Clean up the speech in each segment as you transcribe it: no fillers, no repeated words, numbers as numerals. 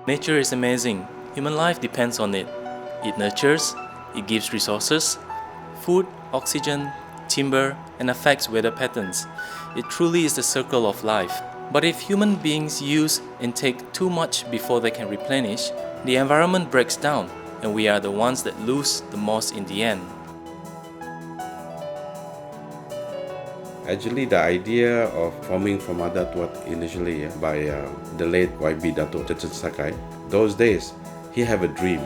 Nature is amazing. Human life depends on it. It nurtures, it gives resources, food, oxygen, timber, and affects weather patterns. It truly is the circle of life. But if human beings use and take too much before they can replenish, the environment breaks down, and we are the ones that lose the most in the end. Actually, the idea of forming FORMADAT was initially by the late YB Dato' Cecen Sakai. Those days, he have a dream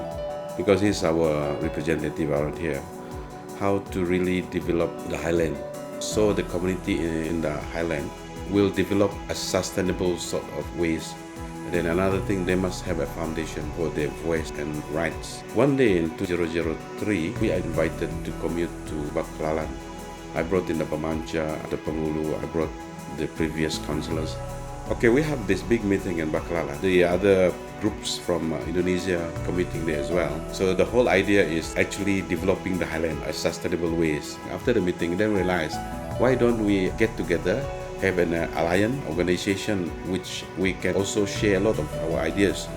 because he's our representative around here, how to really develop the highland. So the community in the highland will develop a sustainable sort of ways. And then another thing, they must have a foundation for their voice and rights. One day in 2003, we are invited to commute to Baklalan. I brought in the Pamancha, the Pengulu, I brought the previous councillors. Okay, we have this big meeting in Baklalan. The other groups from Indonesia committing there as well. So the whole idea is actually developing the highland as sustainable ways. After the meeting, then realized, why don't we get together, have an alliance organization which we can also share a lot of our ideas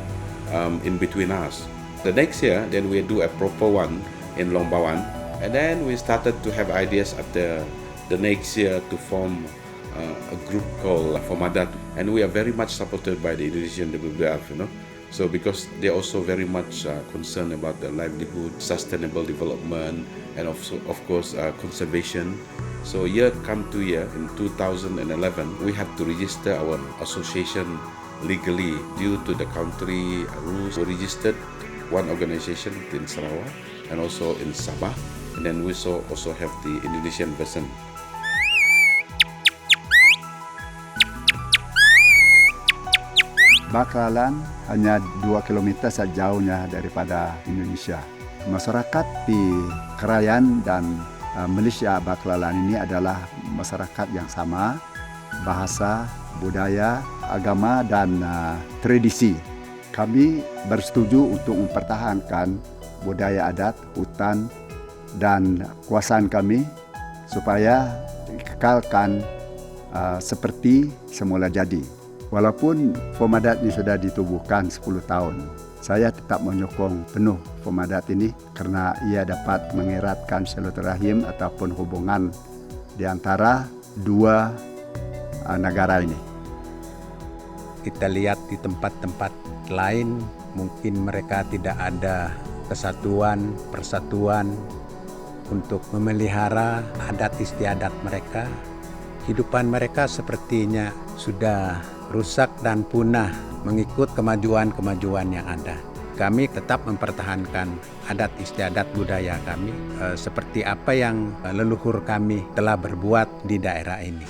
in between us. The next year, then we do a proper one in Longbawan. And then we started to have ideas at the next year to form a group called FORMADAT. And we are very much supported by the Indonesian WWF, So because they're also very much concerned about the livelihood, sustainable development, and also, of course, conservation. So year come to year, in 2011, we have to register our association legally due to the country rules. We registered one organization in Sarawak and also in Sabah. And then we also have the Indonesian version. Baklalan hanya 2 km sejauhnya daripada Indonesia. Masyarakat di Krayan dan Malaysia Baklalan ini adalah masyarakat yang sama, bahasa, budaya, agama dan tradisi. Kami bersetuju untuk mempertahankan budaya adat, hutan dan kuasaan kami supaya dikekalkan seperti semula jadi. Walaupun FORMADAT ini sudah ditubuhkan 10 tahun, saya tetap menyokong penuh FORMADAT ini karena ia dapat mengeratkan silaturahim ataupun hubungan di antara dua negara ini. Kita lihat di tempat-tempat lain, mungkin mereka tidak ada kesatuan, persatuan untuk memelihara adat istiadat mereka. Kehidupan mereka sepertinya sudah rusak dan punah mengikut kemajuan-kemajuan yang ada. Kami tetap mempertahankan adat istiadat budaya kami seperti apa yang leluhur kami telah berbuat di daerah ini.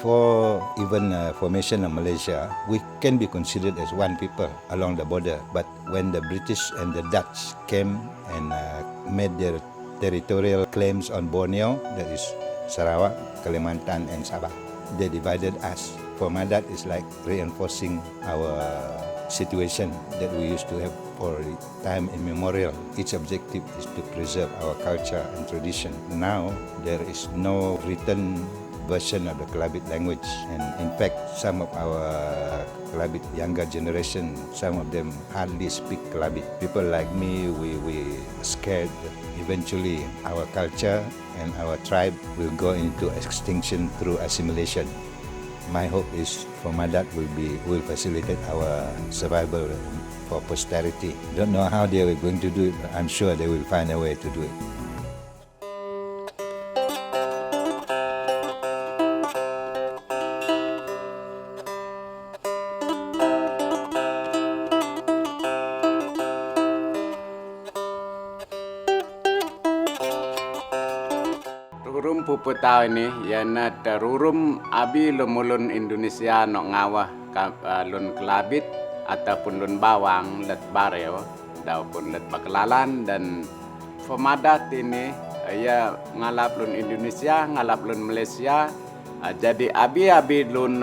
Before even formation of Malaysia, we can be considered as one people along the border. But when the British and the Dutch came and made their territorial claims on Borneo, that is Sarawak, Kalimantan and Sabah, they divided us. FORMADAT is like reinforcing our situation that we used to have for time immemorial. Its objective is to preserve our culture and tradition. Now, there is no written version of the Kelabit language, and in fact some of our Kelabit younger generation, some of them hardly speak Kelabit. People like me, we scared that eventually our culture and our tribe will go into extinction through assimilation. My hope is FORMADAT will facilitate our survival for posterity. Don't know how they are going to do it, but I'm sure they will find a way to do it. Rurum puputau ini yana terurum abi lemulun Indonesia nok ngawah lun Kelabit ataupun lun bawang let Borneo ataupun let Baklalan, dan FORMADAT ini ya ngalap lun Indonesia, ngalap lun Malaysia. Jadi abi lun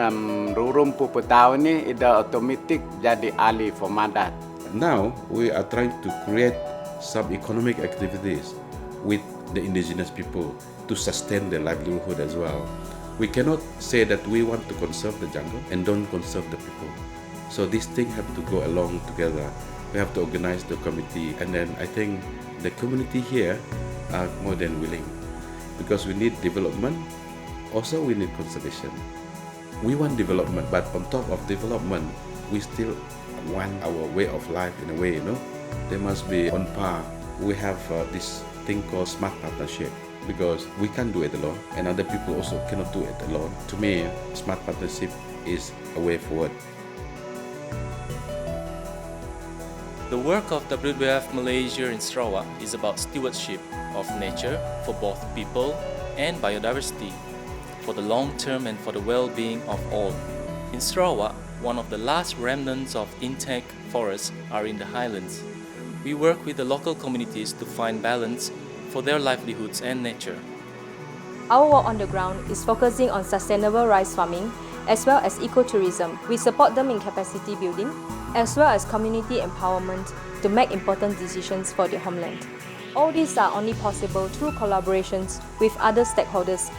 rurum pupetau ni ida otomatik jadi ahli FORMADAT. Now we are trying to create some economic activities with the indigenous people to sustain their livelihood as well. We cannot say that we want to conserve the jungle and don't conserve the people. So these things have to go along together. We have to organize the committee, and then I think the community here are more than willing, because we need development, also we need conservation. We want development, but on top of development, we still want our way of life in a way, They must be on par. We have this thing called smart partnership, because we can't do it alone, and other people also cannot do it alone. To me, smart partnership is a way forward. The work of WWF-Malaysia in Sarawak is about stewardship of nature for both people and biodiversity, for the long term and for the well-being of all. In Sarawak, one of the last remnants of intact forests are in the Highlands. We work with the local communities to find balance for their livelihoods and nature. Our work on the ground is focusing on sustainable rice farming as well as ecotourism. We support them in capacity building as well as community empowerment to make important decisions for their homeland. All these are only possible through collaborations with other stakeholders.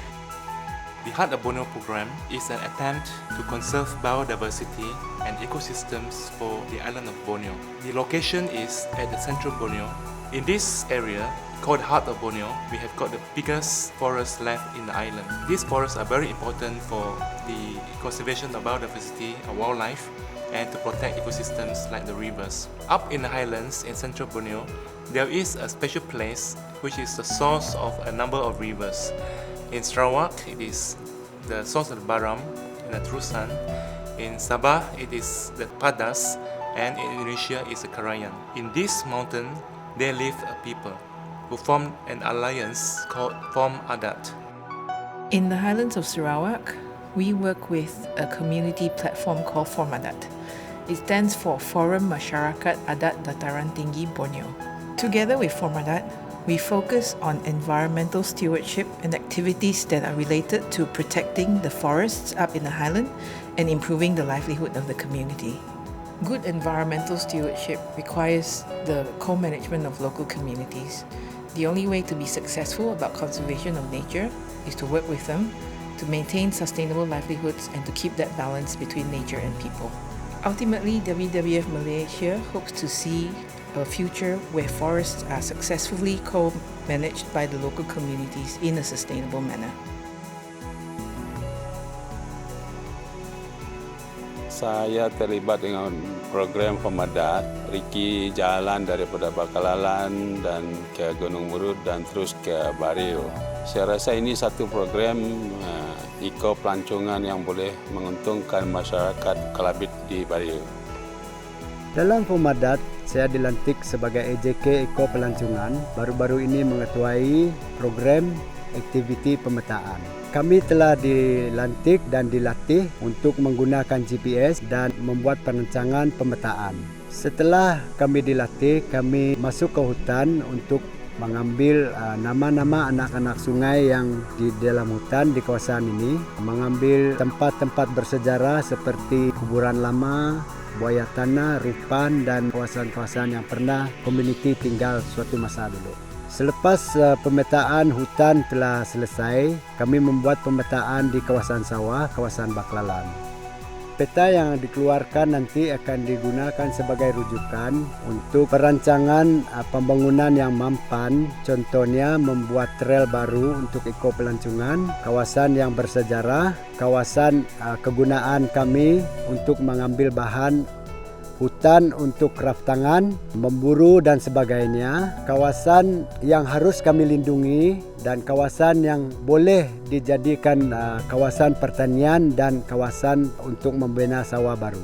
The Heart of Borneo program is an attempt to conserve biodiversity and ecosystems for the island of Borneo. The location is at the central Borneo. In this area, called Heart of Borneo, we have got the biggest forest left in the island. These forests are very important for the conservation of biodiversity and wildlife, and to protect ecosystems like the rivers. Up in the highlands in central Borneo, there is a special place which is the source of a number of rivers. In Sarawak, it is the source of the Baram and the Terusan. In Sabah, it is the Padas, and in Indonesia is the Karayan. In this mountain, there live a people who formed an alliance called FORMADAT. In the Highlands of Sarawak, we work with a community platform called FORMADAT. It stands for Forum Masyarakat Adat Dataran Tinggi Borneo. Together with FORMADAT, we focus on environmental stewardship and activities that are related to protecting the forests up in the highland and improving the livelihood of the community. Good environmental stewardship requires the co-management of local communities. The only way to be successful about conservation of nature is to work with them to maintain sustainable livelihoods and to keep that balance between nature and people. Ultimately, WWF-Malaysia hopes to see a future where forests are successfully co-managed by the local communities in a sustainable manner. Saya terlibat dengan program FORMADAT, Riki jalan daripada Bakalalan dan ke Gunung Murud dan terus ke Borneo. Saya rasa ini satu program eko pelancongan yang boleh menguntungkan masyarakat Kelabit di Borneo. Dalam FORMADAT, saya dilantik sebagai EJK Eko Pelancongan, baru-baru ini mengetuai program aktiviti pemetaan. Kami telah dilantik dan dilatih untuk menggunakan GPS dan membuat perancangan pemetaan. Setelah kami dilatih, kami masuk ke hutan untuk mengambil nama-nama anak-anak sungai yang di dalam hutan di kawasan ini, mengambil tempat-tempat bersejarah seperti kuburan lama, buaya tanah, rupan dan kawasan-kawasan yang pernah komuniti tinggal suatu masa dulu. Selepas pemetaan hutan telah selesai, kami membuat pemetaan di kawasan sawah, kawasan Baklalan. Peta yang dikeluarkan nanti akan digunakan sebagai rujukan untuk perancangan pembangunan yang mampan, contohnya membuat trail baru untuk eko pelancongan, kawasan yang bersejarah, kawasan kegunaan kami untuk mengambil bahan hutan untuk kraftangan, memburu dan sebagainya, kawasan yang harus kami lindungi dan kawasan yang boleh dijadikan kawasan pertanian dan kawasan untuk membina sawah baru.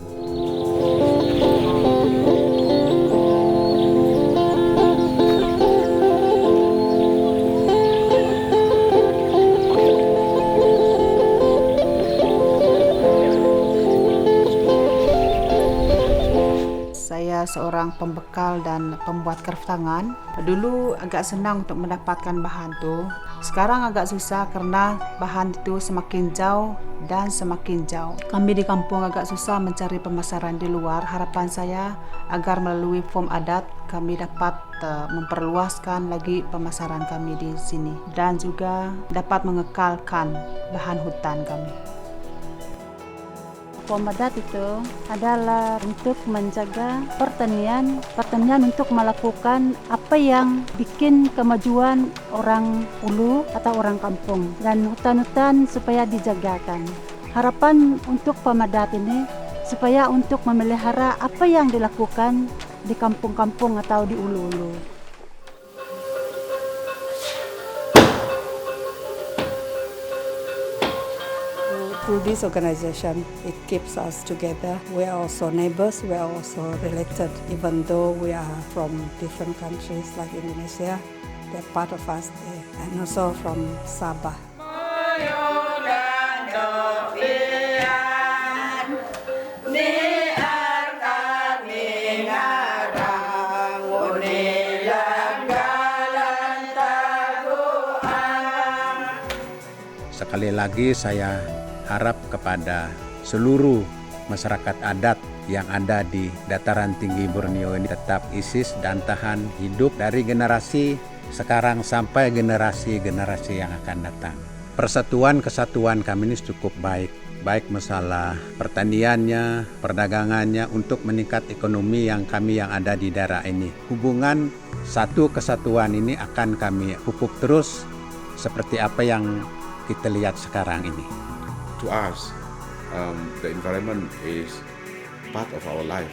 seorang pembekal dan pembuat craft tangan. Dulu agak senang untuk mendapatkan bahan tu. Sekarang agak susah karena bahan itu semakin jauh dan semakin jauh. Kami di kampung agak susah mencari pemasaran di luar. Harapan saya agar melalui FORMADAT kami dapat memperluaskan lagi pemasaran kami di sini dan juga dapat mengekalkan bahan hutan kami. FORMADAT itu adalah untuk menjaga pertanian untuk melakukan apa yang bikin kemajuan orang ulu atau orang kampung dan hutan-hutan supaya dijagakan. Harapan untuk FORMADAT ini supaya untuk memelihara apa yang dilakukan di kampung-kampung atau di ulu-ulu. Through this organization, it keeps us together. We are also neighbors, we are also related. Even though we are from different countries like Indonesia, they're part of us there. And also from Sabah. Sekali lagi saya harap kepada seluruh masyarakat adat yang ada di Dataran Tinggi Borneo ini tetap eksis dan tahan hidup dari generasi sekarang sampai generasi-generasi yang akan datang. Persatuan kesatuan kami ini cukup baik masalah pertaniannya, perdagangannya untuk meningkat ekonomi yang ada di daerah ini. Hubungan satu kesatuan ini akan kami pupuk terus seperti apa yang kita lihat sekarang ini. To us, the environment is part of our life.